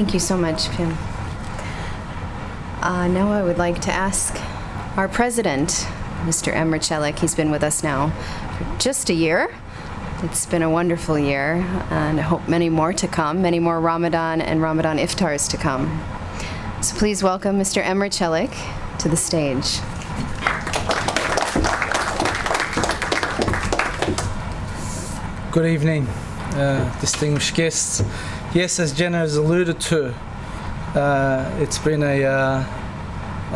Thank you so much, Pim. Now I would like to ask our president, Mr. Emre Celik. He's been with us now for just a year. It's been a wonderful year, and I hope many more to come, many more Ramadan and Ramadan Iftars to come. So please welcome Mr. Emre Celik to the stage. Good evening, distinguished guests. Yes, as Jenna has alluded to, it's been a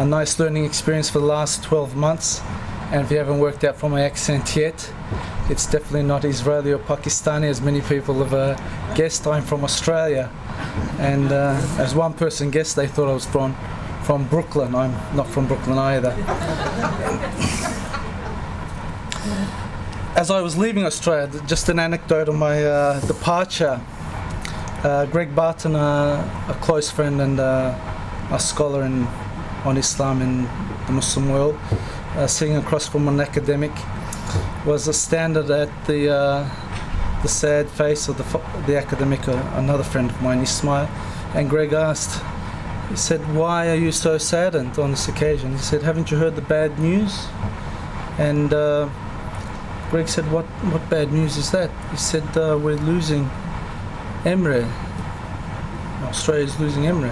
nice learning experience for the last 12 months, and if you haven't worked out from my accent yet, it's definitely not Israeli or Pakistani, as many people have guessed. I'm from Australia, and as one person guessed, they thought I was from Brooklyn. I'm not from Brooklyn either. As I was leaving Australia, just an anecdote of my departure. Greg Barton, a close friend and a scholar on Islam in the Muslim world, sitting across from an academic, was a standard at the sad face of the academic, another friend of mine, Ismail. And Greg asked, he said, "Why are you so saddened on this occasion?" He said, "Haven't you heard the bad news?" And Greg said, what bad news is that? He said, "We're losing Emre. Australia's losing Emre."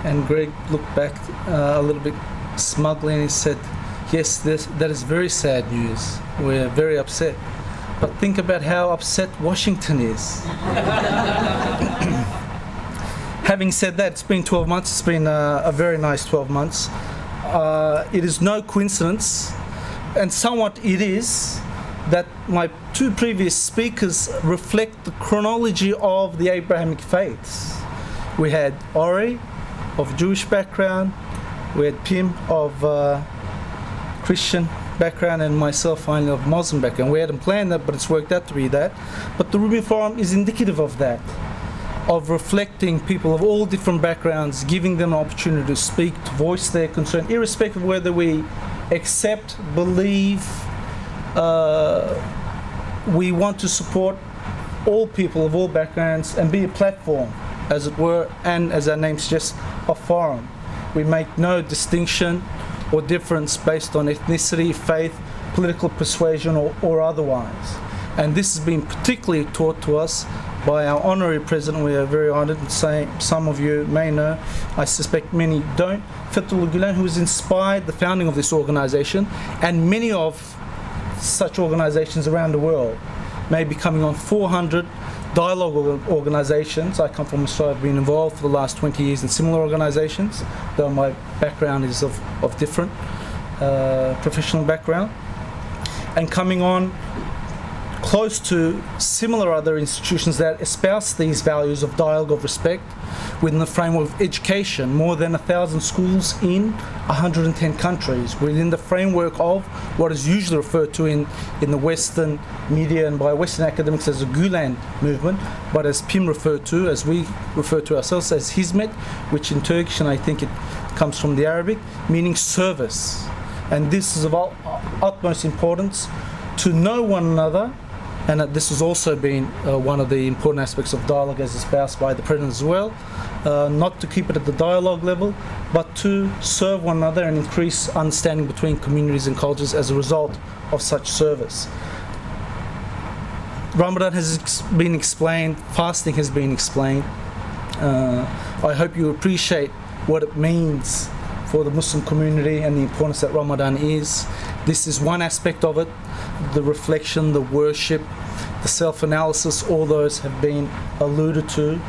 And Greg looked back a little bit smugly and he said, "Yes, that is very sad news. We're very upset. But think about how upset Washington is." Having said that, it's been 12 months. It's been a very nice 12 months. It is no coincidence, and somewhat it is, that my two previous speakers reflect the chronology of the Abrahamic faiths. We had Ori of Jewish background, we had Pim of Christian background, and myself finally of Muslim background. We hadn't planned that, but it's worked out to be that. But the Rumi Forum is indicative of that, of reflecting people of all different backgrounds, giving them an opportunity to speak, to voice their concern, irrespective of whether we accept, believe. We want to support all people of all backgrounds and be a platform, as it were, and as our name suggests, a forum. We make no distinction or difference based on ethnicity, faith, political persuasion, or otherwise. And this has been particularly taught to us by our honorary president. We are very honored, and some of you may know, I suspect many don't, Fethullah Gulen, who has inspired the founding of this organization, and many of such organizations around the world, maybe coming on 400 dialogue organizations. I come from Australia. I've been involved for the last 20 years in similar organizations, though my background is of different professional background, and coming on close to similar other institutions that espouse these values of dialogue, of respect, within the framework of education. More than 1,000 schools in 110 countries, within the framework of what is usually referred to in the Western media and by Western academics as the Gulen movement, but as Pim referred to, as we refer to ourselves, as Hizmet, which in Turkish, and I think it comes from the Arabic, meaning service. And this is of utmost importance, to know one another. And this has also been one of the important aspects of dialogue, as espoused by the President as well, not to keep it at the dialogue level, but to serve one another and increase understanding between communities and cultures as a result of such service. Ramadan has been explained, fasting has been explained. I hope you appreciate what it means for the Muslim community and the importance that Ramadan is. This is one aspect of it. The reflection, the worship, the self-analysis, all those have been alluded to.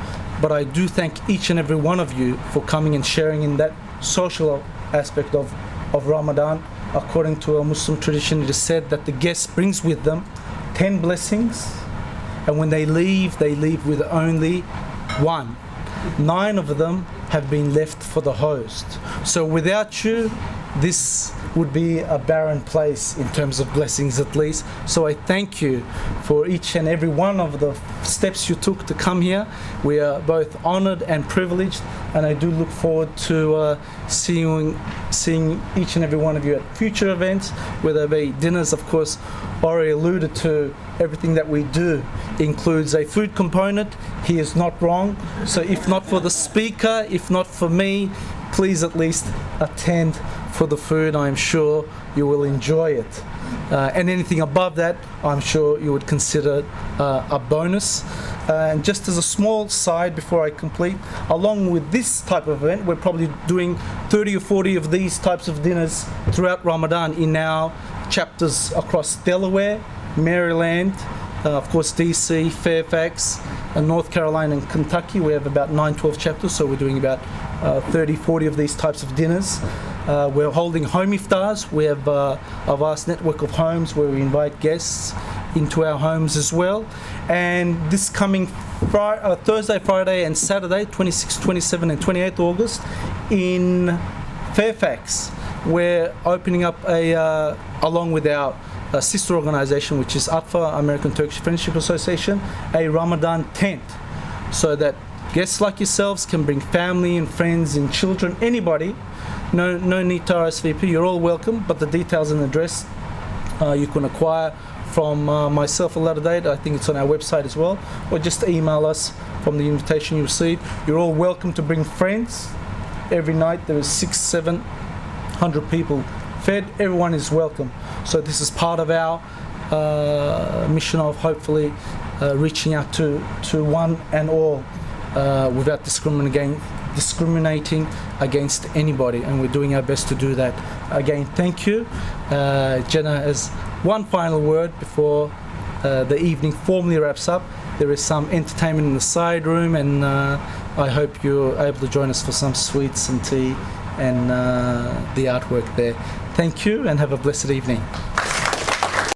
But I do thank each and every one of you for coming and sharing in that social aspect of Ramadan. According to a Muslim tradition, it is said that the guest brings with them 10 blessings, and when they leave with only one. 9 of them have been left for the host. So without you, this would be a barren place in terms of blessings at least. So I thank you for each and every one of the steps you took to come here. We are both honoured and privileged, and I do look forward to seeing each and every one of you at future events, whether they be dinners. Of course, Ori alluded to everything that we do includes a food component. He is not wrong. So if not for the speaker, if not for me, please at least attend for the food. I'm sure you will enjoy it. And anything above that, I'm sure you would consider a bonus. And just as a small side before I complete, along with this type of event, we're probably doing 30 or 40 of these types of dinners throughout Ramadan in our chapters across Delaware, Maryland, of course DC, Fairfax, North Carolina and Kentucky. We have about 9-12 chapters, so we're doing about 30-40 of these types of dinners. We're holding home iftars. We have a vast network of homes where we invite guests into our homes as well. And this coming Thursday, Friday and Saturday, 26, 27 and 28th August in Fairfax, we're opening up along with our sister organisation, which is ATFA, American Turkish Friendship Association, a Ramadan tent, so that guests like yourselves can bring family and friends and children, anybody. No need to RSVP. You're all welcome, but the details and address you can acquire from myself a later date. I think it's on our website as well, or just email us from the invitation you receive. You're all welcome to bring friends. Every night there is 600-700 people fed. Everyone is welcome. So this is part of our mission of hopefully reaching out to one and all without discriminating against anybody, and we're doing our best to do that. Again, thank you. Jenna has one final word before the evening formally wraps up. There is some entertainment in the side room, and I hope you're able to join us for some sweets and tea and the artwork there. Thank you and have a blessed evening.